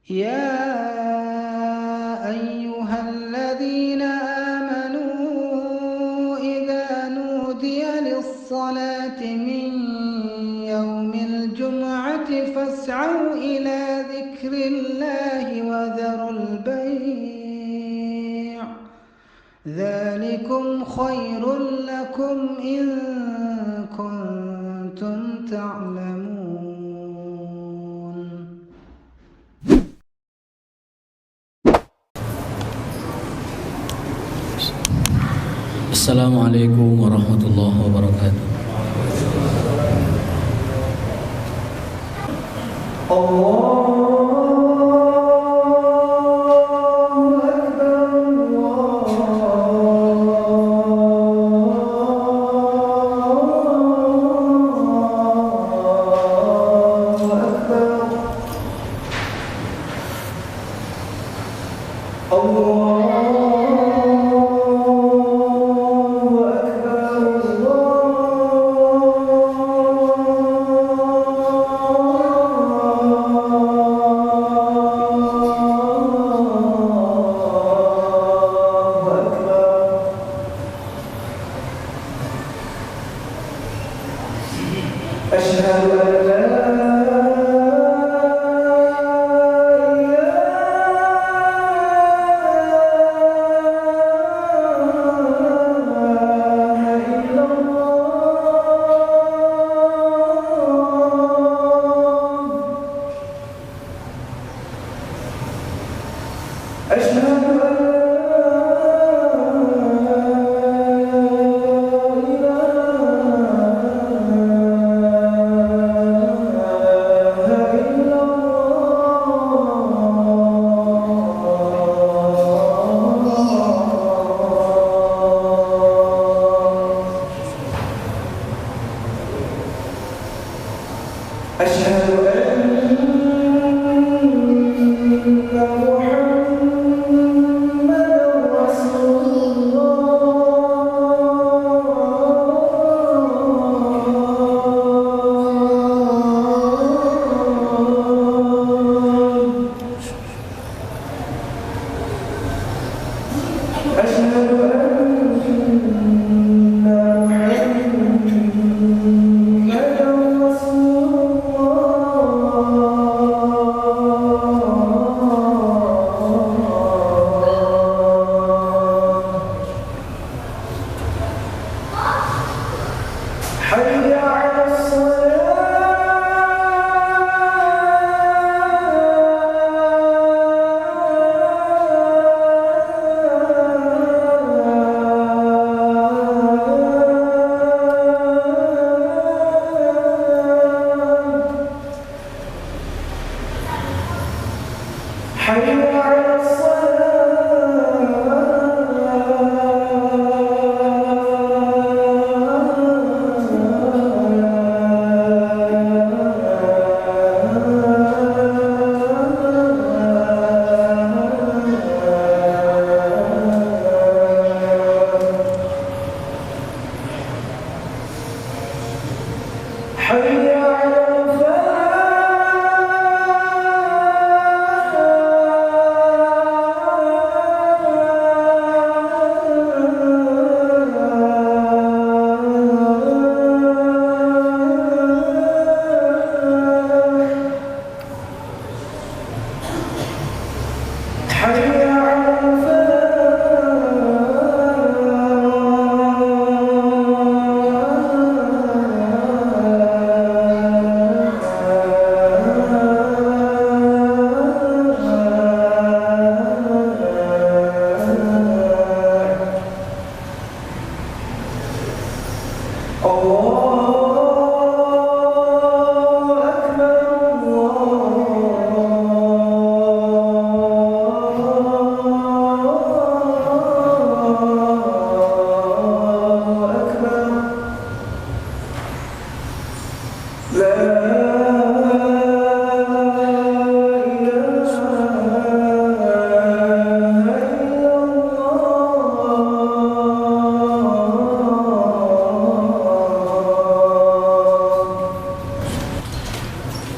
يا أيها الذين آمنوا إذا نودي للصلاة من يوم الجمعة فاسعوا إلى ذكر الله وذروا البيع ذلكم خير لكم إن كنتم تعلمون. Assalamualaikum warahmatullahi wabarakatuh.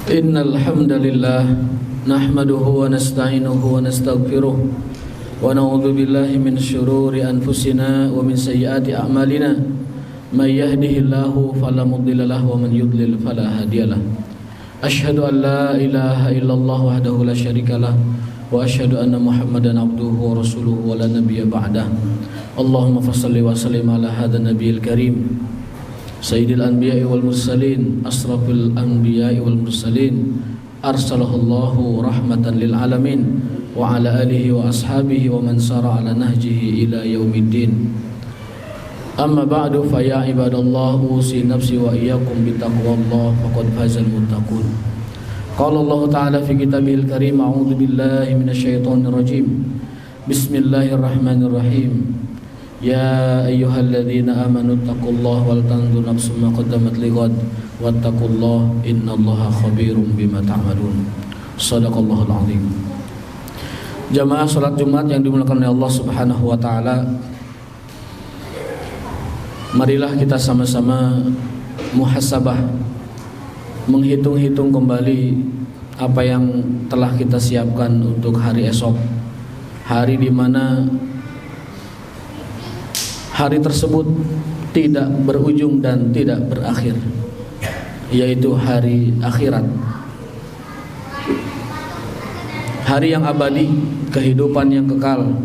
Innal hamdalillah Nahmaduhu wa nasta'inuhu wa nastaghfiruh wa na'udzu billahi min syururi anfusina wa min sayyiati a'malina may yahdihillahu fala mudilla lahu wa man yudlil fala hadiyalah. Asyhadu an la ilaha illallah wahdahu la syarikalah wa asyhadu anna Muhammadan abduhu wa rasuluhu wa la nabiyya ba'dah. Allahumma fashalli wa sallim ala hadzal nabiyil karim sayyidil anbiya'i wal mursalin asrafil anbiya'i wal mursalin arsalahullahu rahmatan lil alamin wa ala alihi wa ashabihi wa man sara ala nahjihi ila yaumiddin. Amma ba'du fa ya ibadallah usi nafsi wa iyyakum bittaqwallah faqad fazal muttaqun. Qala Allah ta'ala fi kitabihil karim a'udzu billahi minasyaitonir rajim. Bismillahirrahmanirrahim. Ya ayyuhalladzina amanu taqullaha wal tanzur nafsum ma qaddamat lighad wattaqullaha innallaha khabirum bima ta'malun. Shadaqallahul azim. Jamaah salat Jumat yang dimuliakan oleh Allah Subhanahu wa taala, marilah kita sama-sama muhasabah, menghitung-hitung kembali apa yang telah kita siapkan untuk hari esok, hari di mana hari tersebut tidak berujung dan tidak berakhir, yaitu hari akhirat, hari yang abadi, kehidupan yang kekal,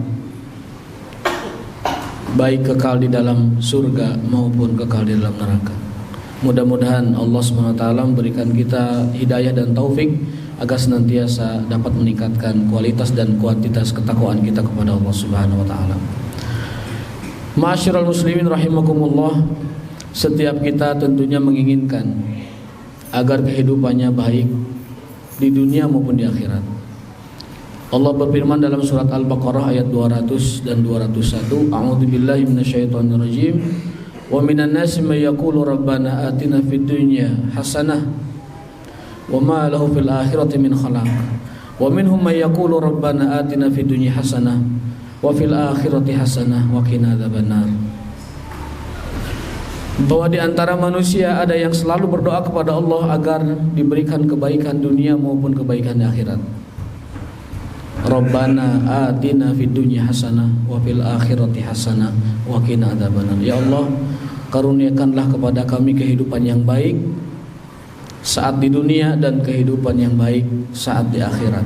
baik kekal di dalam surga maupun kekal di dalam neraka. Mudah-mudahan Allah SWT memberikan kita hidayah dan taufik agar senantiasa dapat meningkatkan kualitas dan kuantitas ketakwaan kita kepada Allah SWT. Ma'asyiral muslimin rahimakumullah, setiap kita tentunya menginginkan agar kehidupannya baik di dunia maupun di akhirat. Allah berfirman dalam surat Al-Baqarah ayat 200 dan 201, A'udzu billahi minasyaitonir rajim. Wa minan nasi may yaqulu rabbana atina fid dunya hasanah wa ma lahu fil akhirati min khalaq. Wa minhum may yaqulu rabbana atina fid dunya hasanah wa fil akhirati hasanah wa qina adzabannar. Bahwa di antara manusia ada yang selalu berdoa kepada Allah agar diberikan kebaikan dunia maupun kebaikan di akhirat. Rabbana atina fid dunya hasanah wa fil akhirati hasanah wa qina adzabannar. Ya Allah, karuniakanlah kepada kami kehidupan yang baik saat di dunia dan kehidupan yang baik saat di akhirat.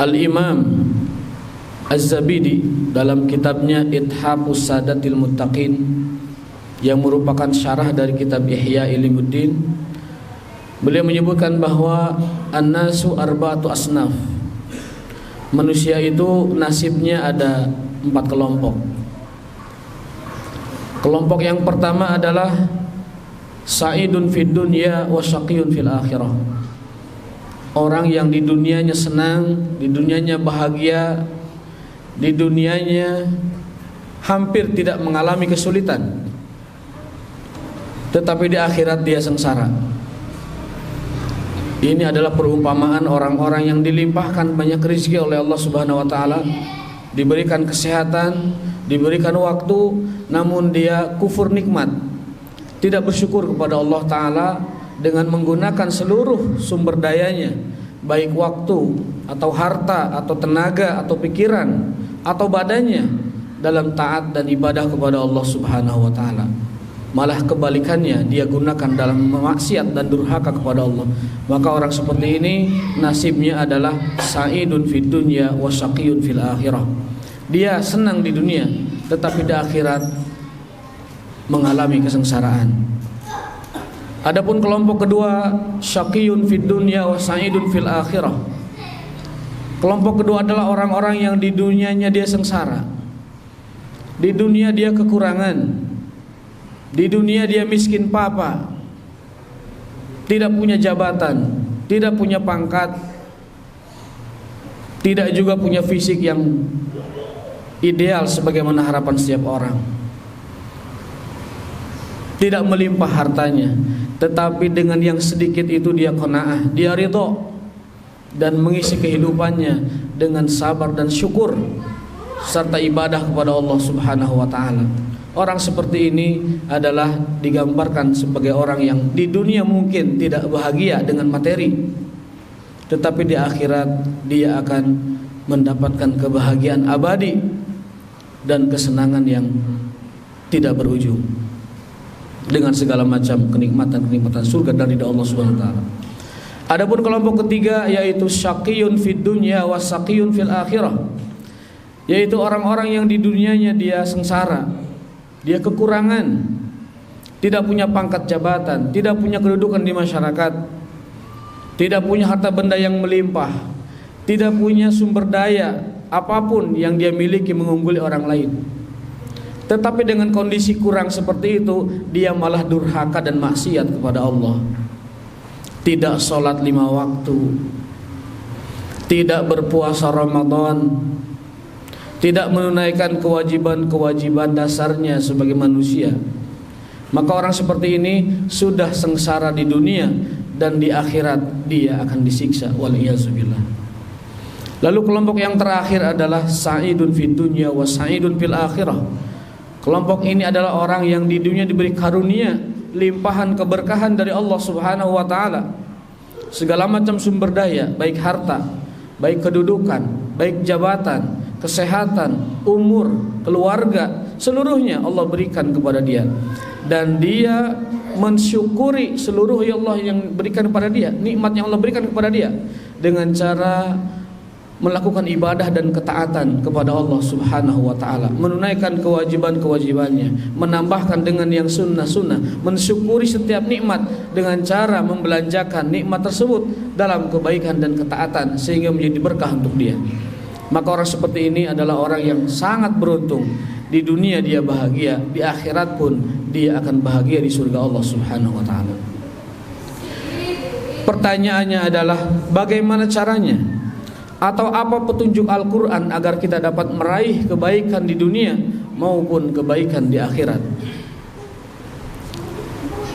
Al-Imam Az-Zabidi dalam kitabnya Ithafus Sadatil Muttaqin yang merupakan syarah dari kitab Ihya Ulumuddin, beliau menyebutkan bahwa an-nasu arba'atu asnaf. Manusia itu nasibnya ada 4 kelompok. Kelompok yang pertama adalah sa'idun fid dunya wa syaqiyun fil akhirah. Orang yang di dunianya senang, di dunianya bahagia, di dunianya hampir tidak mengalami kesulitan, tetapi di akhirat dia sengsara. Ini adalah perumpamaan orang-orang yang dilimpahkan banyak rezeki oleh Allah Subhanahu wa taala, diberikan kesehatan, diberikan waktu, namun dia kufur nikmat, tidak bersyukur kepada Allah taala dengan menggunakan seluruh sumber dayanya, baik waktu atau harta atau tenaga atau pikiran atau badannya dalam taat dan ibadah kepada Allah Subhanahu wa taala. Malah kebalikannya, dia gunakan dalam maksiat dan durhaka kepada Allah. Maka orang seperti ini nasibnya adalah sa'idun fid dunya wa syaqiyun fil akhirah. Dia senang di dunia, tetapi di akhirat mengalami kesengsaraan. Adapun kelompok kedua, syaqiyun fid dunya wa sa'idun fil akhirah. Kelompok kedua adalah orang-orang yang di dunianya dia sengsara. Di dunia dia kekurangan. Di dunia dia miskin papa, tidak punya jabatan, tidak punya pangkat, tidak juga punya fisik yang ideal sebagaimana harapan setiap orang. Tidak melimpah hartanya, tetapi dengan yang sedikit itu dia qanaah, dia ridho dan mengisi kehidupannya dengan sabar dan syukur serta ibadah kepada Allah Subhanahu wa taala. Orang seperti ini adalah digambarkan sebagai orang yang di dunia mungkin tidak bahagia dengan materi, tetapi di akhirat dia akan mendapatkan kebahagiaan abadi dan kesenangan yang tidak berujung dengan segala macam kenikmatan surga dari Allah Subhanahu wa taala. Adapun kelompok ketiga yaitu syaqiyun fid dunya wa syaqiyun fil akhirah, yaitu orang-orang yang di dunianya dia sengsara, dia kekurangan, tidak punya pangkat jabatan, tidak punya kedudukan di masyarakat, tidak punya harta benda yang melimpah, tidak punya sumber daya apapun yang dia miliki mengungguli orang lain. Tetapi dengan kondisi kurang seperti itu, dia malah durhaka dan maksiat kepada Allah. Tidak sholat 5 waktu, tidak berpuasa Ramadan, tidak menunaikan kewajiban-kewajiban dasarnya sebagai manusia. Maka orang seperti ini sudah sengsara di dunia dan di akhirat dia akan disiksa, waliyazubillah. Lalu kelompok yang terakhir adalah sa'idun fid dunya wa sa'idun fil akhirah. Kelompok ini adalah orang yang di dunia diberi karunia, limpahan keberkahan dari Allah Subhanahu wa taala. Segala macam sumber daya, baik harta, baik kedudukan, baik jabatan, kesehatan, umur, keluarga, seluruhnya Allah berikan kepada dia. Dan dia mensyukuri seluruh Allah yang berikan kepada dia, nikmat yang Allah berikan kepada dia, dengan cara melakukan ibadah dan ketaatan kepada Allah Subhanahu wa taala, menunaikan kewajiban-kewajibannya, menambahkan dengan yang sunnah-sunnah, mensyukuri setiap nikmat dengan cara membelanjakan nikmat tersebut dalam kebaikan dan ketaatan sehingga menjadi berkah untuk dia. Maka orang seperti ini adalah orang yang sangat beruntung. Di dunia dia bahagia, di akhirat pun dia akan bahagia di surga Allah Subhanahu wa taala. Pertanyaannya adalah bagaimana caranya? Atau apa petunjuk Al-Quran agar kita dapat meraih kebaikan di dunia maupun kebaikan di akhirat?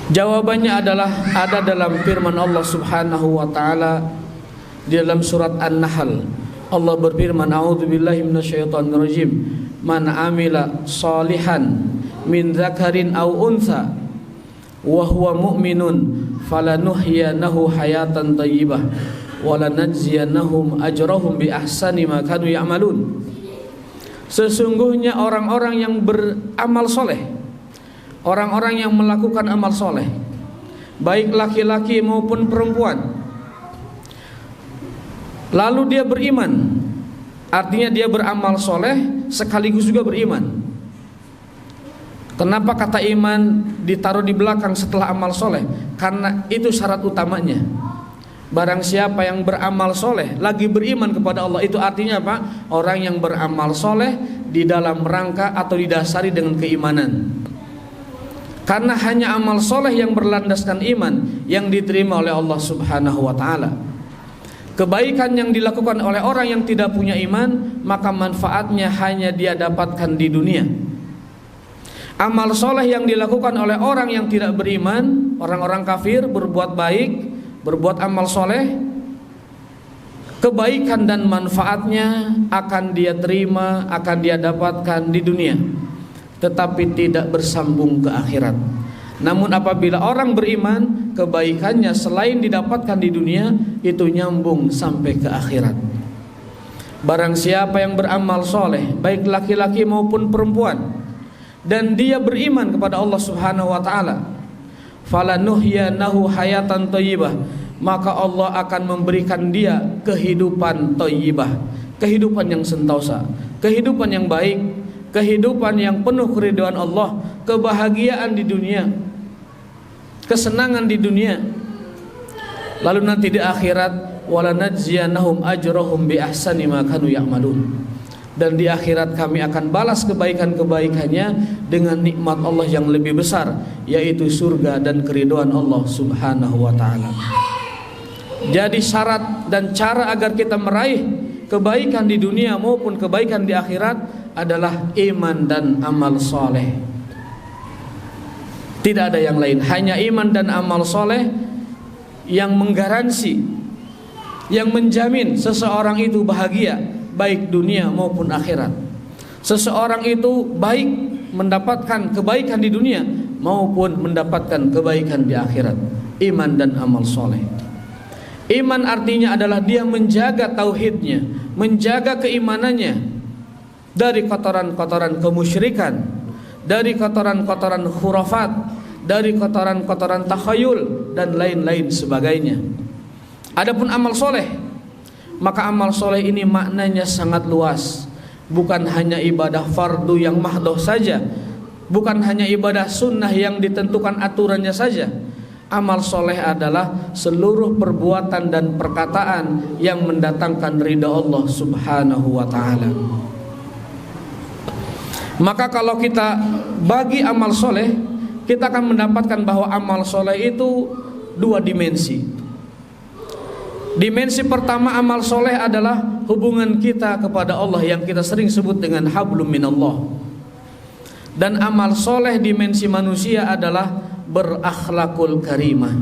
Jawabannya adalah ada dalam firman Allah Subhanahu wa taala di dalam surat An-Nahl. Allah berfirman, a'udzubillahi minasyaitonir rajim, man amila shalihan min dzakarin aw untha wa huwa mu'minun falanuhyiyanahu hayatan thayyibah walanajziyannahum ajrahum bi ahsani ma kanu ya'malun. Sesungguhnya orang-orang yang beramal soleh, orang-orang yang melakukan amal soleh, baik laki-laki maupun perempuan, lalu dia beriman, artinya dia beramal soleh sekaligus juga beriman. Kenapa kata iman ditaruh di belakang setelah amal soleh? Karena itu syarat utamanya. Barang siapa yang beramal soleh lagi beriman kepada Allah, itu artinya apa? Orang yang beramal soleh di dalam rangka atau didasari dengan keimanan. Karena hanya amal soleh yang berlandaskan iman yang diterima oleh Allah Subhanahu wa ta'ala. Kebaikan yang dilakukan oleh orang yang tidak punya iman, maka manfaatnya hanya dia dapatkan di dunia. Amal soleh yang dilakukan oleh orang yang tidak beriman, orang-orang kafir, berbuat baik, berbuat amal soleh, kebaikan dan manfaatnya akan dia terima, akan dia dapatkan di dunia, tetapi tidak bersambung ke akhirat. Namun apabila orang beriman, kebaikannya selain didapatkan di dunia, itu nyambung sampai ke akhirat. Barang siapa yang beramal soleh, baik laki-laki maupun perempuan, dan dia beriman kepada Allah Subhanahu wa ta'ala, falanuhyiyanahu hayatan thayyibah, maka Allah akan memberikan dia kehidupan thayyibah, kehidupan yang sentosa, kehidupan yang baik, kehidupan yang penuh keridhaan Allah, kebahagiaan di dunia, kesenangan di dunia. Lalu nanti di akhirat, walanajziyannahum ajrahum bi ahsani ma kanu ya'malun, dan di akhirat kami akan balas kebaikan-kebaikannya dengan nikmat Allah yang lebih besar, yaitu surga dan keridhaan Allah Subhanahu wa ta'ala. Jadi syarat dan cara agar kita meraih kebaikan di dunia maupun kebaikan di akhirat adalah iman dan amal soleh. Tidak ada yang lain, hanya iman dan amal soleh yang menggaransi, yang menjamin seseorang itu bahagia baik dunia maupun akhirat. Seseorang itu baik mendapatkan kebaikan di dunia maupun mendapatkan kebaikan di akhirat. Iman dan amal soleh. Iman artinya adalah dia menjaga tauhidnya, menjaga keimanannya dari kotoran-kotoran kemusyrikan, dari kotoran-kotoran khurafat, dari kotoran-kotoran takhayul dan lain-lain sebagainya. Adapun amal soleh, maka amal soleh ini maknanya sangat luas. Bukan hanya ibadah fardu yang mahdoh saja, bukan hanya ibadah sunnah yang ditentukan aturannya saja. Amal soleh adalah seluruh perbuatan dan perkataan yang mendatangkan ridha Allah subhanahu wa ta'ala. Maka kalau kita bagi amal soleh, kita akan mendapatkan bahwa amal soleh itu dua dimensi. Dimensi pertama amal soleh adalah hubungan kita kepada Allah yang kita sering sebut dengan hablum minallah. Dan amal soleh dimensi manusia adalah berakhlakul karimah.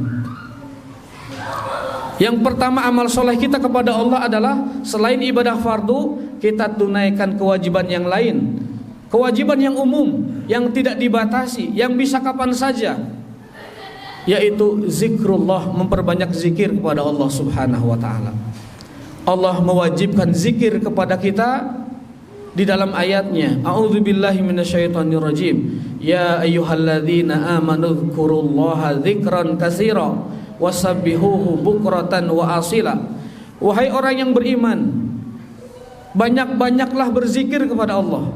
Yang pertama amal soleh kita kepada Allah adalah selain ibadah fardu, kita tunaikan kewajiban yang lain, kewajiban yang umum, yang tidak dibatasi, yang bisa kapan saja, yaitu zikrullah, memperbanyak zikir kepada Allah subhanahu wa ta'ala. Allah mewajibkan zikir kepada kita di dalam ayatnya, a'udzubillahi minasyaitonirrajim, ya ayyuhalladzina amanu dzkurullaha dzikran katsira wasabbihuhu bukratan wa asila. Wahai orang yang beriman, banyak-banyaklah berzikir kepada Allah,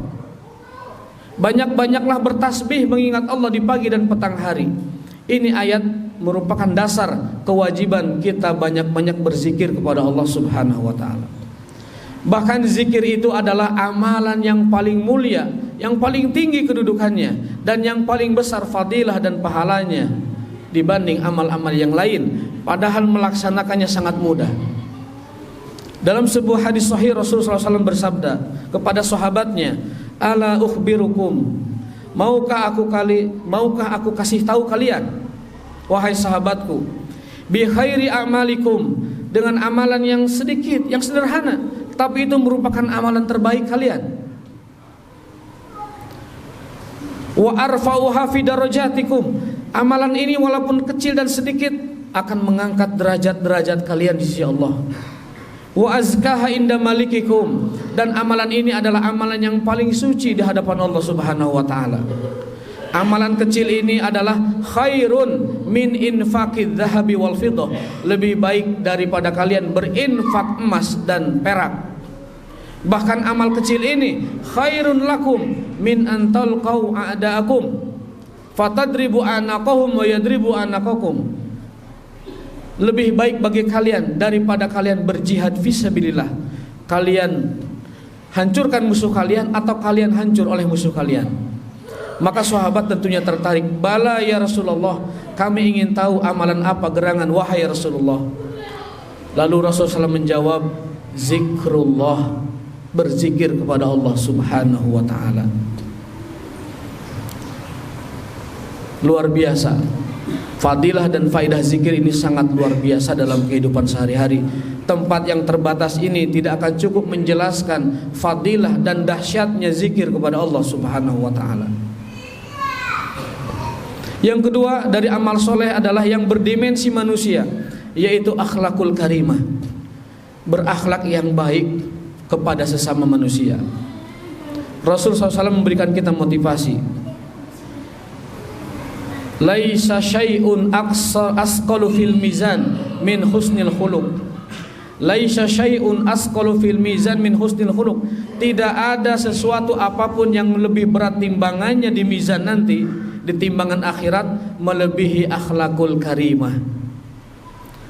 banyak-banyaklah bertasbih mengingat Allah di pagi dan petang hari. Ini ayat merupakan dasar kewajiban kita banyak-banyak berzikir kepada Allah subhanahu wa ta'ala. Bahkan zikir itu adalah amalan yang paling mulia, yang paling tinggi kedudukannya, dan yang paling besar fadilah dan pahalanya dibanding amal-amal yang lain. Padahal melaksanakannya sangat mudah. Dalam sebuah hadis sahih Rasulullah SAW bersabda kepada sahabatnya, ala ukhbirukum, maukah aku kasih tahu kalian, wahai sahabatku, bi khairi a'malikum, dengan amalan yang sedikit, yang sederhana, tapi itu merupakan amalan terbaik kalian. Wa arfa'uha fi darajatikum, amalan ini walaupun kecil dan sedikit akan mengangkat derajat-derajat kalian di sisi Allah. Wa azkaha inda malikikum, dan amalan ini adalah amalan yang paling suci di hadapan Allah subhanahu wa ta'ala. Amalan kecil ini adalah khairun min infaqid dhahabi wal fiddah, lebih baik daripada kalian berinfak emas dan perak. Bahkan amal kecil ini khairun lakum min antalqau a'daakum fatadribu anaqahum wa yadribu anaqakum, lebih baik bagi kalian daripada kalian berjihad fisabilillah, kalian hancurkan musuh kalian atau kalian hancur oleh musuh kalian. Maka sahabat tentunya tertarik, bala ya Rasulullah, kami ingin tahu amalan apa gerangan wahai Rasulullah. Lalu Rasulullah SAW menjawab, zikrullah, berzikir kepada Allah subhanahu wa ta'ala. Luar biasa, fadilah dan faidah zikir ini sangat luar biasa dalam kehidupan sehari-hari. Tempat yang terbatas ini tidak akan cukup menjelaskan fadilah dan dahsyatnya zikir kepada Allah subhanahu wa ta'ala. Yang kedua dari amal soleh adalah yang berdimensi manusia, yaitu akhlakul karimah, berakhlak yang baik kepada sesama manusia. Rasulullah SAW memberikan kita motivasi, laisa syai'un asqalu fil mizan min husnil khuluq. Laisa syai'un asqalu fil mizan min husnil khuluq. Tidak ada sesuatu apapun yang lebih berat timbangannya di mizan nanti, di timbangan akhirat, melebihi akhlakul karimah.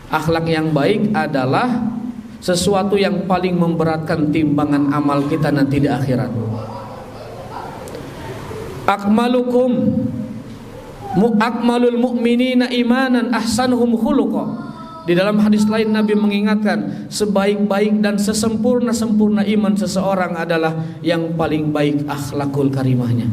Akhlak yang baik adalah sesuatu yang paling memberatkan timbangan amal kita nanti di akhirat. Akmalul mu'minina imanan ahsanuhum khuluqa. Di dalam hadis lain Nabi mengingatkan, sebaik-baik dan sesempurna-sempurna iman seseorang adalah yang paling baik akhlakul karimahnya.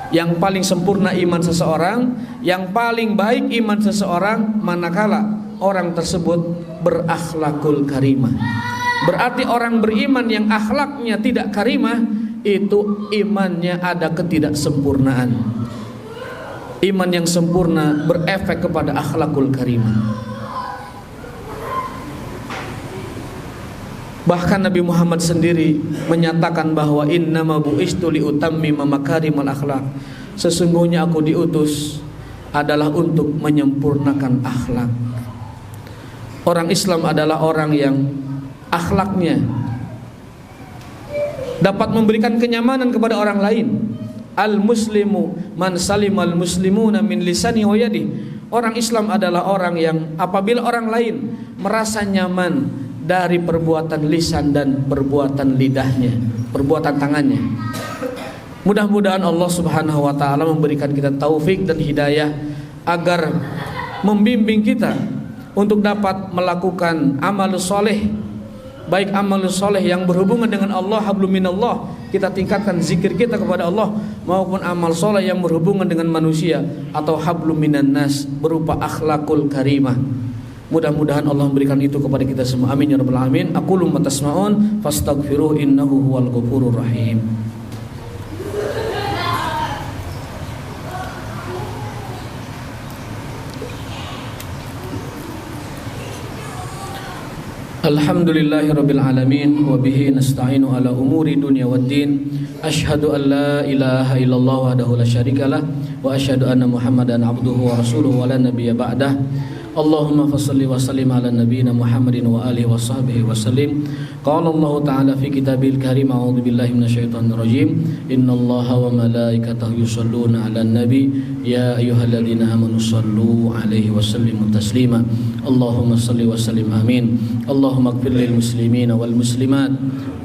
Yang paling sempurna iman seseorang, yang paling baik iman seseorang manakala orang tersebut berakhlakul karimah. Berarti orang beriman yang akhlaknya tidak karimah, itu imannya ada ketidaksempurnaan. Iman yang sempurna berefek kepada akhlakul karimah. Bahkan Nabi Muhammad sendiri menyatakan bahwa innama bu'istu liutammima makarimal akhlak. Sesungguhnya aku diutus adalah untuk menyempurnakan akhlak. Orang Islam adalah orang yang akhlaknya dapat memberikan kenyamanan kepada orang lain. Al-muslimu man salimal muslimuna min lisani wa yadi. Orang Islam adalah orang yang apabila orang lain merasa nyaman dari perbuatan lisan dan perbuatan lidahnya, perbuatan tangannya. Mudah-mudahan Allah Subhanahu wa taala memberikan kita taufik dan hidayah agar membimbing kita untuk dapat melakukan amal soleh, baik amal soleh yang berhubungan dengan Allah, hablum minallah, kita tingkatkan zikir kita kepada Allah, maupun amal soleh yang berhubungan dengan manusia atau hablum minan nas berupa akhlakul karimah. Mudah-mudahan Allah memberikan itu kepada kita semua. Amin ya rabbal alamin. Aqulu ma tasma'un fastaghfiruhu innahu huwal ghafurur rahim. Alhamdulillahi rabbil alamin wa bihi nasta'inu ala umuri dunya waddin. Asyhadu an la ilaha illallah wahdahu la syarikalah wa asyhadu anna Muhammadan abduhu wa rasuluhu wa la nabiyya ba'dah. Allahumma fassalli wa sallim ala nabiyyina Muhammadin wa alihi wa sahbihi wa sallim. Qala Allah ta'ala fi kitabil karim, a'udzu billahi minasyaitonir rajim. Innallaha wa malaikatahu yusholluna 'alan nabi ya ayyuhalladzina amanu shallu 'alaihi wa sallimu taslima. Allahumma shalli wa sallim amin. Allahumma ighfir lil muslimina wal muslimat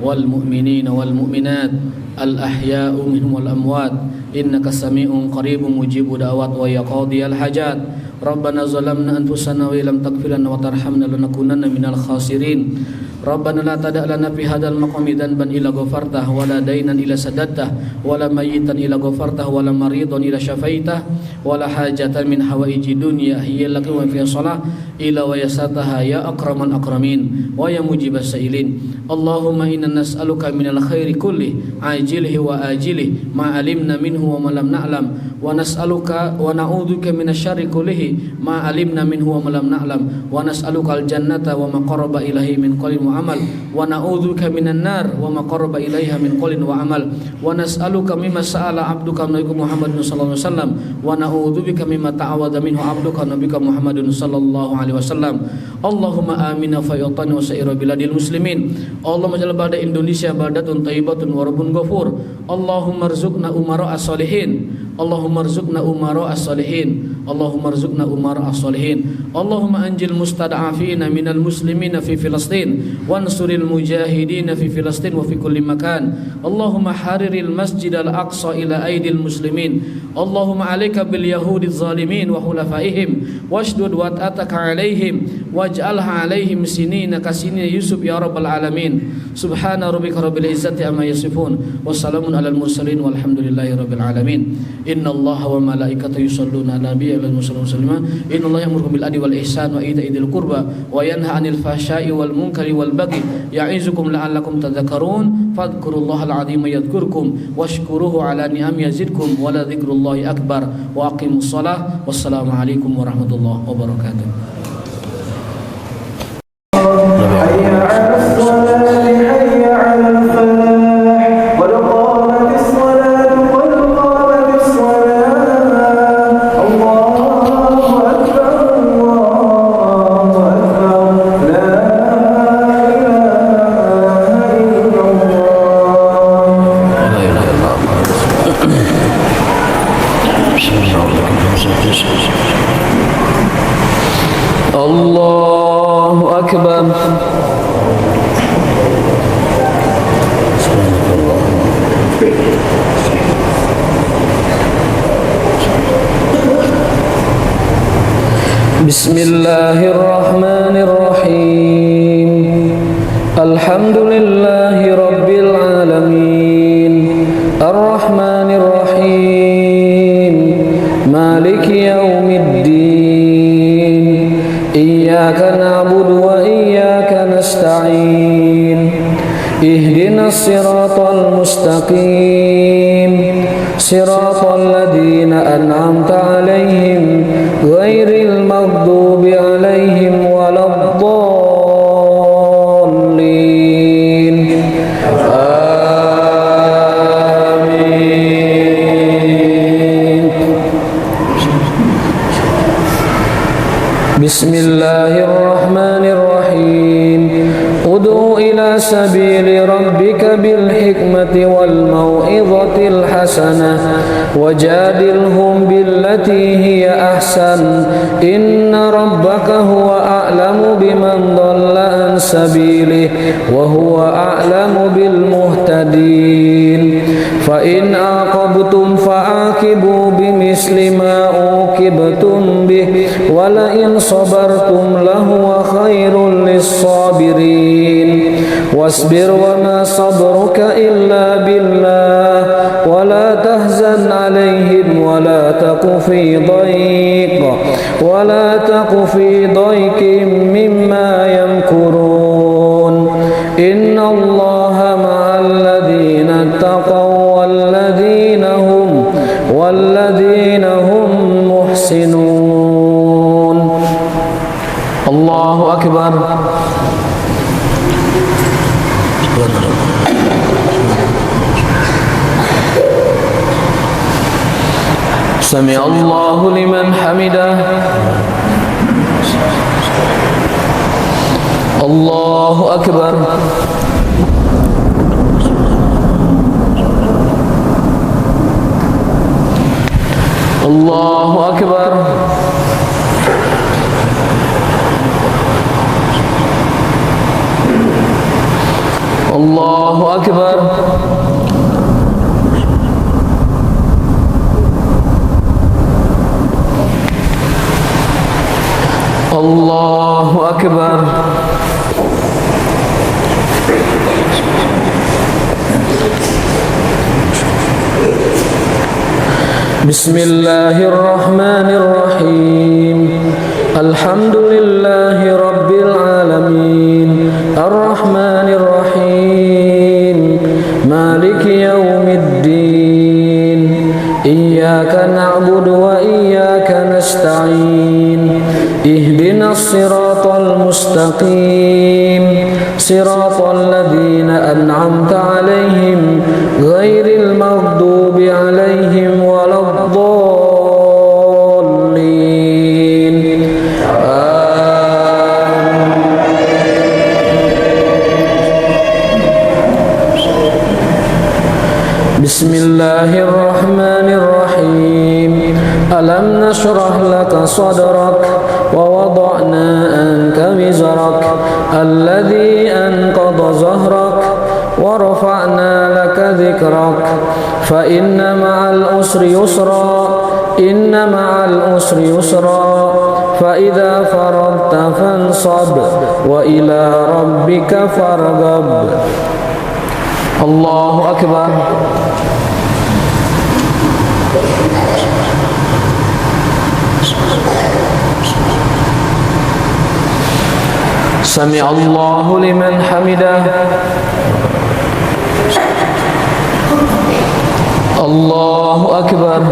wal mu'minina wal mu'minat al ahya'u minhum wal amwat innaka sami'un qaribun mujibud da'wat wa ya qadiyal hajat. Rabbana zalamna anfusana wa illam taghfir lana wa tarhamna lanakunanna minal khasirin. Rabbana la tada' lana fi hadzal maqami dhanban illa ghafartah wa la dainan illa sadattah wa la mayyitan illa ghafartah wa la maridan illa syafaitah wa la hajatan min hawaiji dunya hiya laka wa fi shalah ila wa yasataha ya akramal akramin wa ya mujibas sailin. Allahumma inna nas'aluka minal khairi kulli ajilihi wa ajilihi ma alimna minhu wa ma lam na'lam wa nas'aluka wa na'udzuka minasyarri kullihi ma alimna minhu wa ma lam na'lam wa nas'aluka al-jannata wa ma qaraba ilaihi min qawlin wa amal wa na'udzuka minan nar wa ma qaraba ilaiha min qawlin wa amal wa nas'aluka mimma sa'ala 'abduka nabiyuka Muhammadun sallallahu alaihi wasallam wa na'udzubika mimma ta'awadha minhu 'abduka nabiyuka Muhammadun sallallahu alaihi wasallam. Allahumma amina fa yatani wa sa'ira biladil muslimin. Allahumma ja'al balada Indonesia baldatun thayyibatun wa rabbun ghafur. Allahumma rzuqna umara as-solihin. Allahumma rzuqna umara as-solihin. Allahumma rzuqna umara as-solihin. Allahumma anjil mustada'afina minal muslimina fi Filastin wansuril mujahidina fi Filastin wa fi kulli makan. Allahumma hariril masjidal aqsa ila aidil muslimin. Allahumma alayka bil yahudiz zalimin wa hulafaihim washdud wat'ataka alaihim waj'alha alaihim sinina kasini Yusuf ya rabbal alamin. Subhana rabbika rabbil izzati amma yasifun wa salamun alal mursalin walhamdulillahi rabbil alamin. Inna Allaha wa malaikatahu yusholluna 'alan nabiyyi wa sallallahu. Inna Allaha ya'muru bil adli wal ihsan wa ita'i dzil qurba wa yanha 'anil fahsya'i wal munkari wal baghi ya'izukum la'allakum tadhakkarun. Fadhkurullahal 'azima yadhkurkum washkuruhu 'ala ni'ami yazidkum wa la dzikrullahi akbar wa aqimus shalah. Wassalamu alaikum warahmatullahi wabarakatuh. Allahu Akbar. Bismillahirrahmanirrahim. Alhamdulillahi rabbil alamin. Ar-Rahmanir Rahim. Maliki yaumiddin. Iyyaka na'budu wa iyyaka nasta'in. Ihdinas siratal mustaqim. Siratal ladzina an'amta 'alaihim ghairil maghdubi 'alaihim waladdallin. Amin. Allahumma shalli ala sayyidina Muhammadin wa ala alihi wa sahbihi wa sallim. Allahumma inna nas'aluka minal khairi kulli ajilihi wa ajilihi ma alimna minhu wa ma lam na'lam wa nas'aluka al-jannata wa ma qaraba ilaihi min qawlin wa amal wa nas'aluka al-fawza bil janna wa ma qaraba ilaiha min qawlin wa amal wa nas'aluka إلى سبيل ربك بالحكمة والموعظة الحسنة وجادلهم بالتي هي أحسن إن ربك هو أعلم بمن ضل عن سبيله وهو أعلم بالمهتدين فإن عاقبتم فعاقبوا بمثل ما عوقبتم به ولئن صبرتم لهو خير للصابرين واصبر وما صبرك إلا بالله ولا تحزن عليهم ولا تك في ضيق مما يمكرون إن الله مع الذين اتقوا والذين هم محسنون الله أكبر سمع الله لمن حمده الله أكبر الله أكبر الله أكبر الله أكبر بسم الله الرحمن الرحيم الحمد لله رب العالمين الرحمن الرحيم مالك يوم الدين إياك نعبد وإياك نستعين اهدنا الصراط المستقيم صراط الذين أنعمت عليهم غير المغضوب عليهم ولا الضالين بسم الله الرحمن الرحيم ألم نشرح لك صدرك ووضعنا عنك وزرك الذي أنقض ظهرك ورفعنا لك ذكرك فإن مع العسر يسرا فإذا فرغت فانصب وإلى ربك فارغب الله أكبر سمع الله لمن حمده الله أكبر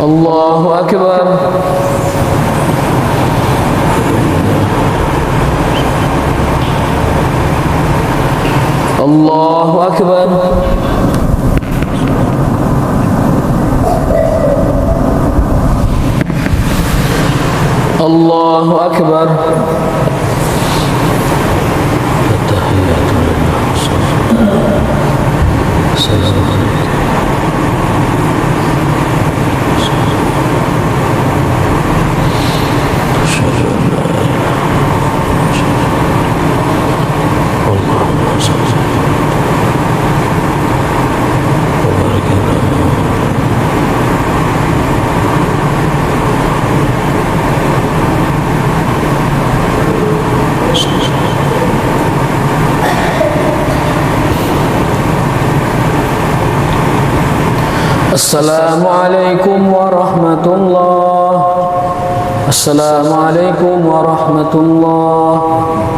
الله أكبر الله أكبر الله أكبر التحيات لله السلام عليكم أشهد أن لا إله إلا الله اللهم صل وبارك على السلام عليكم ورحمة الله. السلام عليكم ورحمة الله.